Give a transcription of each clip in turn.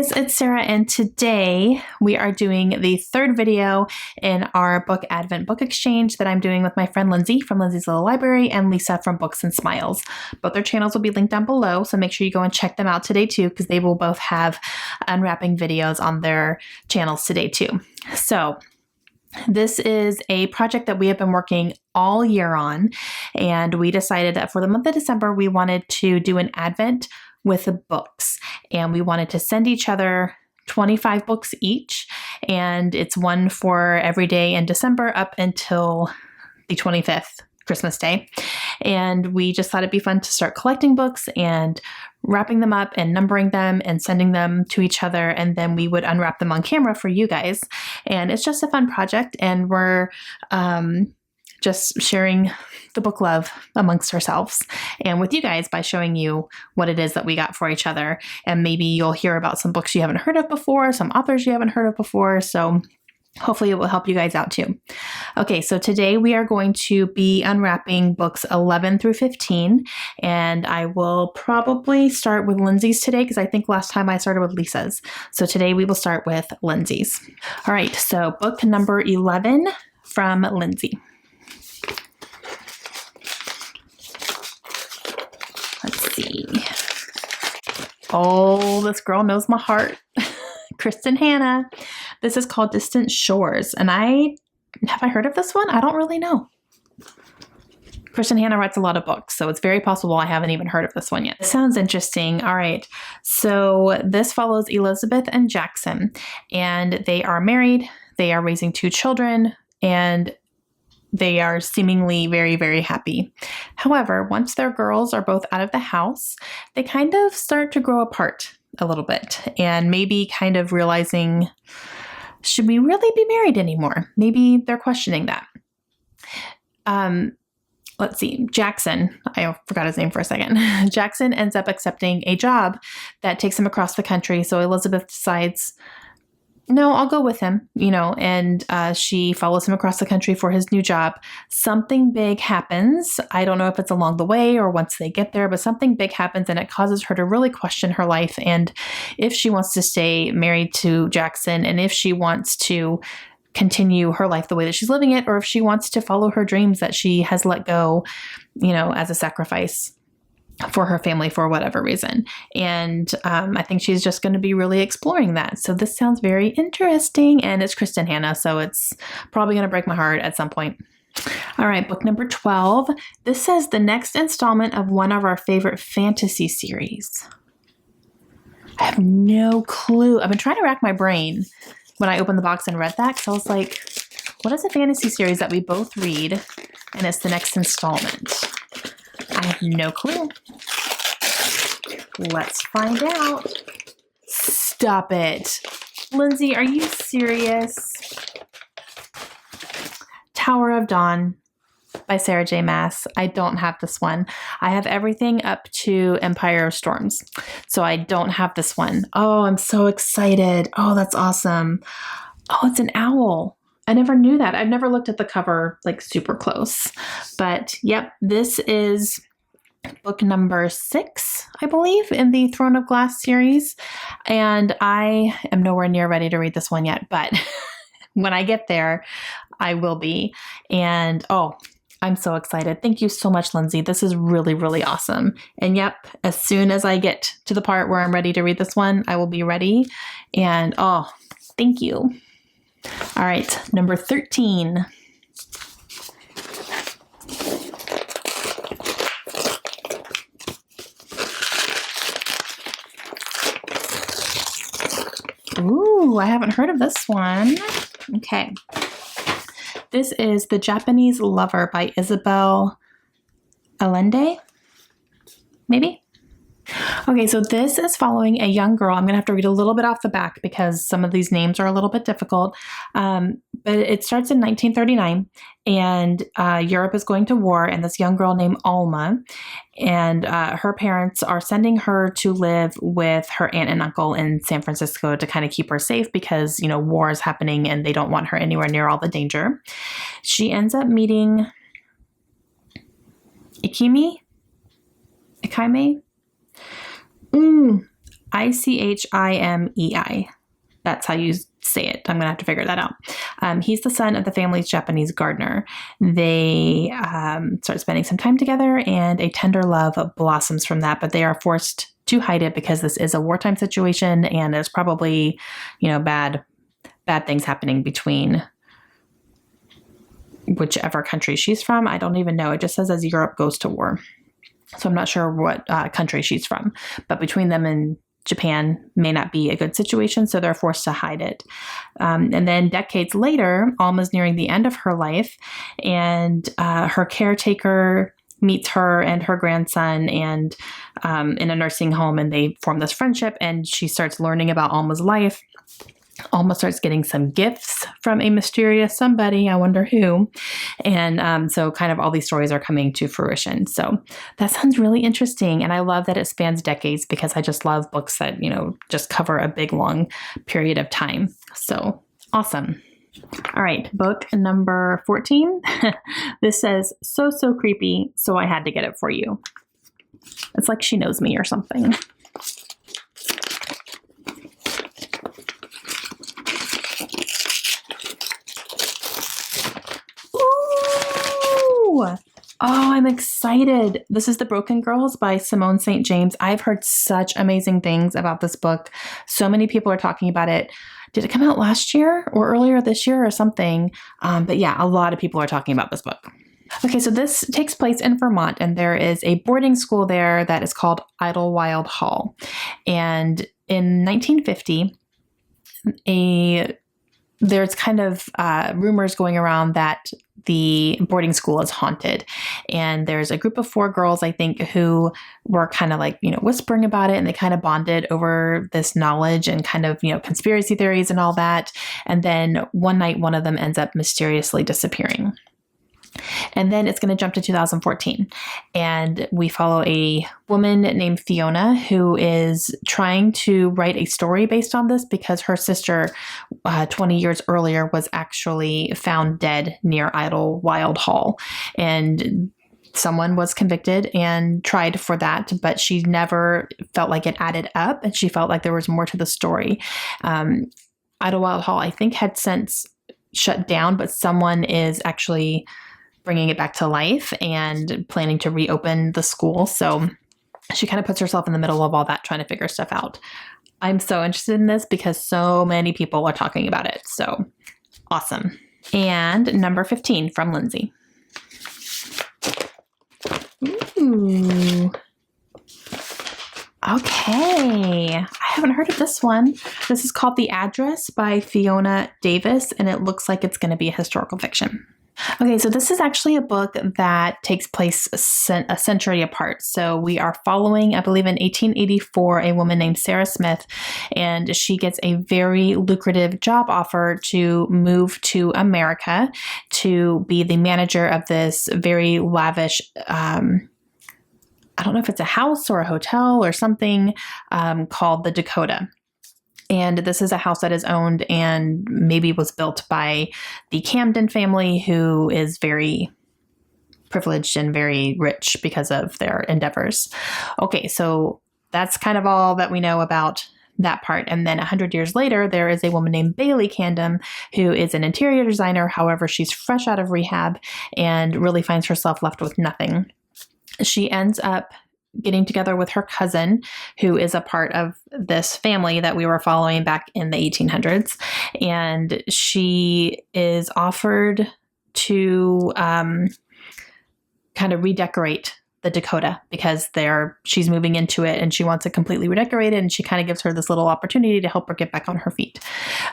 guys, it's Sarah, and today we are doing the third video in our book Advent book exchange that I'm doing with my friend Lindsay from Lindsay's Little Library and Lisa from Books and Smiles. Both their channels will be linked down below, so make sure you go and check them out today too, because they will both have unwrapping videos on their channels today too. So this is a project that we have been working all year on, and we decided that for the month of December, we wanted to do an Advent with the books, and we wanted to send each other 25 books each, and it's one for every day in December up until the 25th, Christmas Day. And we just thought it'd be fun to start collecting books and wrapping them up and numbering them and sending them to each other, and then we would unwrap them on camera for you guys. And it's just a fun project, and we're just sharing the book love amongst ourselves and with you guys by showing you what it is that we got for each other. And maybe you'll hear about some books you haven't heard of before, some authors you haven't heard of before. So hopefully it will help you guys out too. Okay, so today we are going to be unwrapping books 11 through 15. And I will probably start with Lindsay's today because I think last time I started with Lisa's. So today we will start with Lindsay's. All right, so book number 11 from Lindsay. Let's see. Oh, this girl knows my heart. Kristen Hanna. This is called Distant Shores. And have I heard of this one? I don't really know. Kristen Hanna writes a lot of books, so it's very possible I haven't even heard of this one yet. It sounds interesting. All right. So this follows Elizabeth and Jackson, and they are married. They are raising 2 children, and they are seemingly very, very happy. However, once their girls are both out of the house, they kind of start to grow apart a little bit and maybe kind of realizing, should we really be married anymore? Maybe they're questioning that. Let's see. Jackson, I forgot his name for a second. Jackson ends up accepting a job that takes him across the country. So Elizabeth decides, no, I'll go with him, and she follows him across the country for his new job. Something big happens. I don't know if it's along the way or once they get there, but something big happens and it causes her to really question her life and if she wants to stay married to Jackson and if she wants to continue her life the way that she's living it, or if she wants to follow her dreams that she has let go, as a sacrifice for her family for whatever reason. And I think she's just going to be really exploring that. So this sounds very interesting, and it's Kristen Hanna, so it's probably going to break my heart at some point. All right, book number 12. This says the next installment of one of our favorite fantasy series. I have no clue. I've been trying to rack my brain when I opened the box and read that, because I was like, what is a fantasy series that we both read and it's the next installment? I have no clue. Let's find out. Stop it. Lindsay, are you serious? Tower of Dawn by Sarah J. Maas. I don't have this one. I have everything up to Empire of Storms. So I don't have this one. Oh, I'm so excited. Oh, that's awesome. Oh, it's an owl. I never knew that. I've never looked at the cover like super close. But yep, this is book number 6, I believe, in the Throne of Glass series. And I am nowhere near ready to read this one yet, but when I get there, I will be. And oh, I'm so excited. Thank you so much, Lindsay. This is really, really awesome. And yep, as soon as I get to the part where I'm ready to read this one, I will be ready. And oh, thank you. All right, number 13. Ooh, I haven't heard of this one. Okay. This is The Japanese Lover by Isabel Allende. Maybe? Okay, so this is following a young girl. I'm going to have to read a little bit off the back because some of these names are a little bit difficult. But it starts in 1939, and Europe is going to war, and this young girl named Alma, and her parents are sending her to live with her aunt and uncle in San Francisco to kind of keep her safe because, war is happening and they don't want her anywhere near all the danger. She ends up meeting Ikaime? Ichimei. That's how you say it. I'm going to have to figure that out. He's the son of the family's Japanese gardener. They start spending some time together, and a tender love blossoms from that, but they are forced to hide it because this is a wartime situation, and there's probably, bad things happening between whichever country she's from. I don't even know. It just says as Europe goes to war. So I'm not sure what country she's from, but between them and Japan may not be a good situation, so they're forced to hide it. And then decades later, Alma's nearing the end of her life, and her caretaker meets her and her grandson and in a nursing home, and they form this friendship, and she starts learning about Alma's life. Alma starts getting some gifts from a mysterious somebody, I wonder who. And so kind of all these stories are coming to fruition. So that sounds really interesting. And I love that it spans decades, because I just love books that, just cover a big, long period of time. So awesome. All right, book number 14. This says, so creepy, so I had to get it for you. It's like she knows me or something. Oh, I'm excited. This is The Broken Girls by Simone St. James. I've heard such amazing things about this book. So many people are talking about it. Did it come out last year or earlier this year or something? But yeah, a lot of people are talking about this book. Okay, so this takes place in Vermont, and there is a boarding school there that is called Idlewild Hall. And in 1950, there's kind of rumors going around that the boarding school is haunted. And there's a group of 4 girls, I think, who were kind of like, whispering about it, and they kind of bonded over this knowledge and kind of, conspiracy theories and all that. And then one night, one of them ends up mysteriously disappearing. And then it's going to jump to 2014, and we follow a woman named Fiona who is trying to write a story based on this, because her sister 20 years earlier was actually found dead near Idlewild Hall, and someone was convicted and tried for that, but she never felt like it added up, and she felt like there was more to the story. Idlewild Hall, I think, had since shut down, but someone is actually bringing it back to life and planning to reopen the school. So she kind of puts herself in the middle of all that, trying to figure stuff out. I'm so interested in this because so many people are talking about it. So awesome. And number 15 from Lindsay. Ooh. Okay. I haven't heard of this one. This is called The Address by Fiona Davis, and it looks like it's going to be a historical fiction. Okay, so this is actually a book that takes place a century apart. So we are following, I believe in 1884, a woman named Sarah Smith, and she gets a very lucrative job offer to move to America to be the manager of this very lavish, I don't know if it's a house or a hotel or something, called the Dakota. And this is a house that is owned and maybe was built by the Camden family, who is very privileged and very rich because of their endeavors. Okay, so that's kind of all that we know about that part. And then 100 years later, there is a woman named Bailey Camden, who is an interior designer. However, she's fresh out of rehab and really finds herself left with nothing. She ends up getting together with her cousin, who is a part of this family that we were following back in the 1800s. And she is offered to kind of redecorate the Dakota, because she's moving into it and she wants it completely redecorated. And she kind of gives her this little opportunity to help her get back on her feet.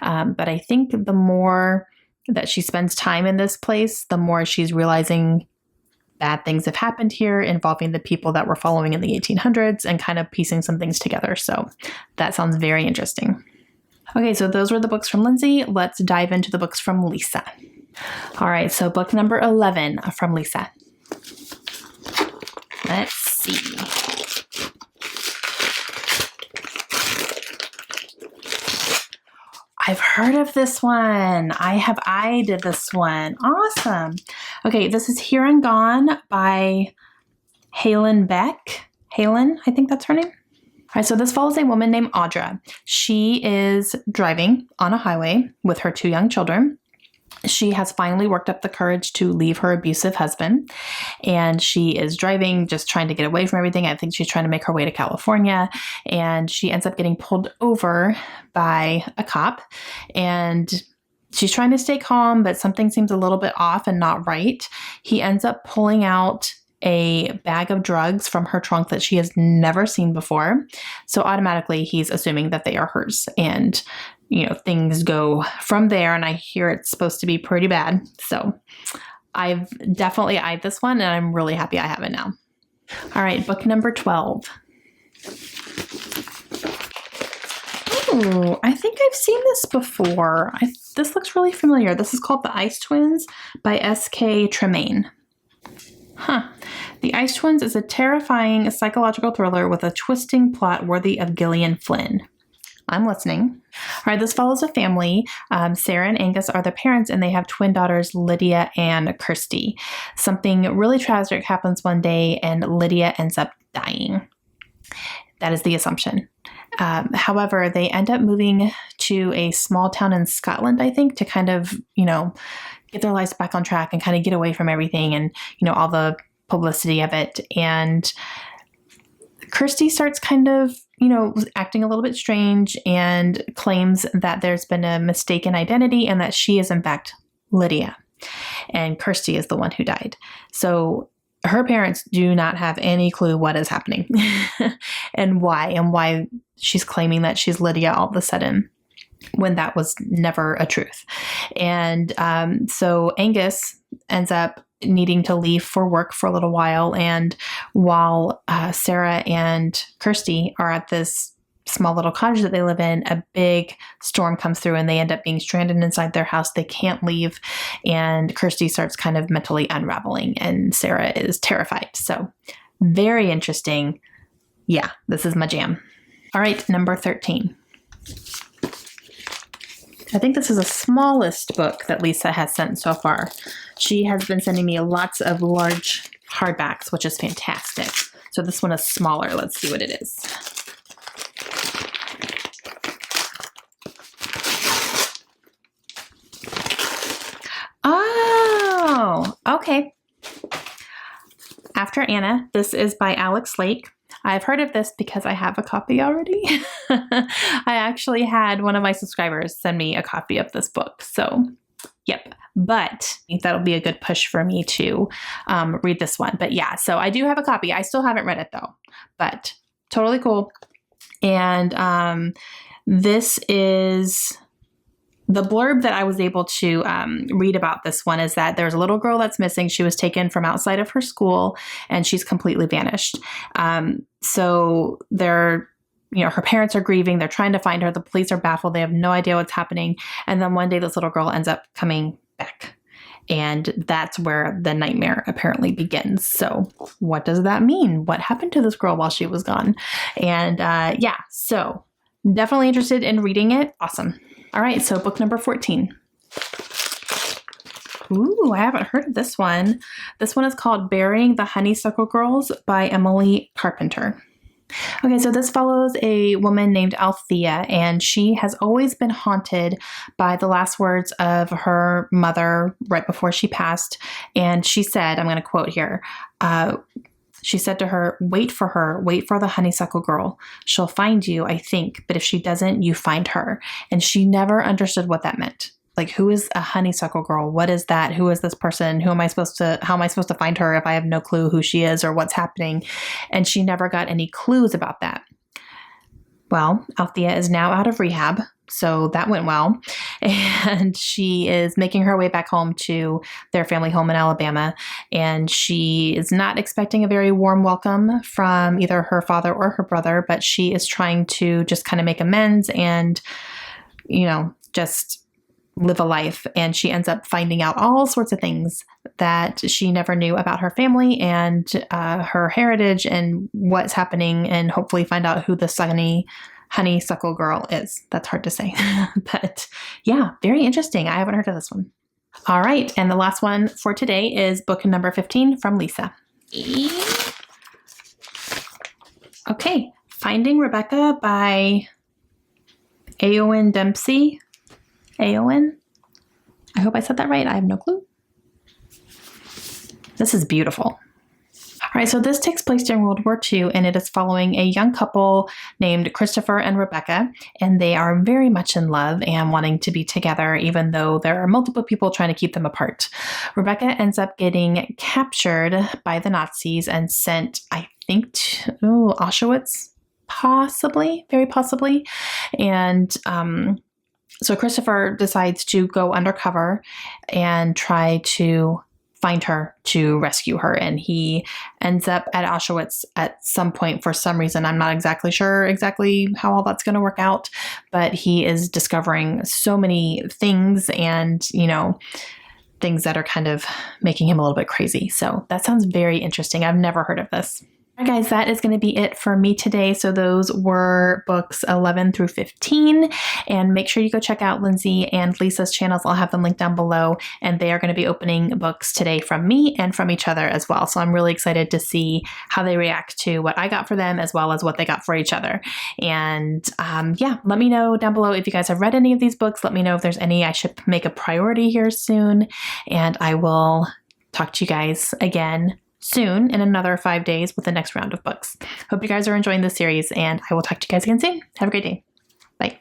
But I think the more that she spends time in this place, the more she's realizing bad things have happened here involving the people that we're following in the 1800s, and kind of piecing some things together. So that sounds very interesting. Okay, so those were the books from Lindsay. Let's dive into the books from Lisa. All right, so book number 11 from Lisa. Let's see. I've heard of this one. I have eyed this one. Awesome. Okay, this is Here and Gone by Helen Beck. Helen, I think that's her name. All right, so this follows a woman named Audra. She is driving on a highway with her 2 young children. She has finally worked up the courage to leave her abusive husband, and she is driving, just trying to get away from everything. I think she's trying to make her way to California, and she ends up getting pulled over by a cop, and she's trying to stay calm, but something seems a little bit off and not right. He ends up pulling out a bag of drugs from her trunk that she has never seen before. So automatically he's assuming that they are hers. And, things go from there. And I hear it's supposed to be pretty bad. So I've definitely eyed this one, and I'm really happy I have it now. All right, book number 12. Oh, I think I've seen this before. This looks really familiar. This is called The Ice Twins by S.K. Tremaine. The Ice Twins is a terrifying psychological thriller with a twisting plot worthy of Gillian Flynn. I'm listening. All right, this follows a family. Sarah and Angus are the parents, and they have twin daughters, Lydia and Kirsty. Something really tragic happens one day, and Lydia ends up dying. That is the assumption. However, they end up moving to a small town in Scotland, I think, to kind of, get their lives back on track and kind of get away from everything and, all the publicity of it. And Kirsty starts kind of, acting a little bit strange and claims that there's been a mistaken identity and that she is in fact Lydia. And Kirsty is the one who died. So her parents do not have any clue what is happening and why she's claiming that she's Lydia all of a sudden, when that was never a truth. And so Angus ends up needing to leave for work for a little while. And while Sarah and Kirsty are at this small little cottage that they live in, a big storm comes through and they end up being stranded inside their house. They can't leave. And Kirsty starts kind of mentally unraveling, and Sarah is terrified. So very interesting. Yeah, this is my jam. All right, number 13. I think this is the smallest book that Lisa has sent so far. She has been sending me lots of large hardbacks, which is fantastic. So this one is smaller. Let's see what it is. Oh, okay. After Anna, this is by Alex Lake. I've heard of this because I have a copy already. I actually had one of my subscribers send me a copy of this book. So, yep. But I think that'll be a good push for me to read this one. But yeah, so I do have a copy. I still haven't read it though, but totally cool. And this is... The blurb that I was able to read about this one is that there's a little girl that's missing. She was taken from outside of her school and she's completely vanished. So they're, her parents are grieving. They're trying to find her. The police are baffled. They have no idea what's happening. And then one day this little girl ends up coming back. And that's where the nightmare apparently begins. So what does that mean? What happened to this girl while she was gone? And yeah, so definitely interested in reading it. Awesome. All right, so book number 14. Ooh, I haven't heard of this one. This one is called Burying the Honeysuckle Girls by Emily Carpenter. Okay, so this follows a woman named Althea, and she has always been haunted by the last words of her mother right before she passed. And she said, I'm going to quote here, she said to her, wait for the honeysuckle girl. She'll find you, I think, but if she doesn't, you find her. And she never understood what that meant. Like, who is a honeysuckle girl? What is that? Who is this person? How am I supposed to find her if I have no clue who she is or what's happening? And she never got any clues about that. Well, Althea is now out of rehab, so that went well. And she is making her way back home to their family home in Alabama. And she is not expecting a very warm welcome from either her father or her brother, but she is trying to just kind of make amends and, just live a life. And she ends up finding out all sorts of things that she never knew about her family and her heritage and what's happening, and hopefully find out who the honeysuckle girl is. That's hard to say. But yeah, very interesting. I haven't heard of this one. All right. And the last one for today is book number 15 from Lisa. Okay. Finding Rebecca by Eowyn Dempsey. Eowyn? I hope I said that right. I have no clue. This is beautiful. All right, so this takes place during World War II, and it is following a young couple named Christopher and Rebecca, and they are very much in love and wanting to be together, even though there are multiple people trying to keep them apart. Rebecca ends up getting captured by the Nazis and sent, I think, to Auschwitz, possibly, very possibly. And so Christopher decides to go undercover and try to find her, to rescue her. And he ends up at Auschwitz at some point for some reason. I'm not exactly sure exactly how all that's going to work out, but he is discovering so many things and, things that are kind of making him a little bit crazy. So that sounds very interesting. I've never heard of this. All right, guys, that is going to be it for me today. So those were books 11 through 15. And make sure you go check out Lindsay and Lisa's channels. I'll have them linked down below. And they are going to be opening books today from me and from each other as well. So I'm really excited to see how they react to what I got for them as well as what they got for each other. And let me know down below if you guys have read any of these books. Let me know if there's any I should make a priority here soon. And I will talk to you guys again soon in another 5 days with the next round of books. Hope you guys are enjoying this series, and I will talk to you guys again soon. Have a great day. Bye.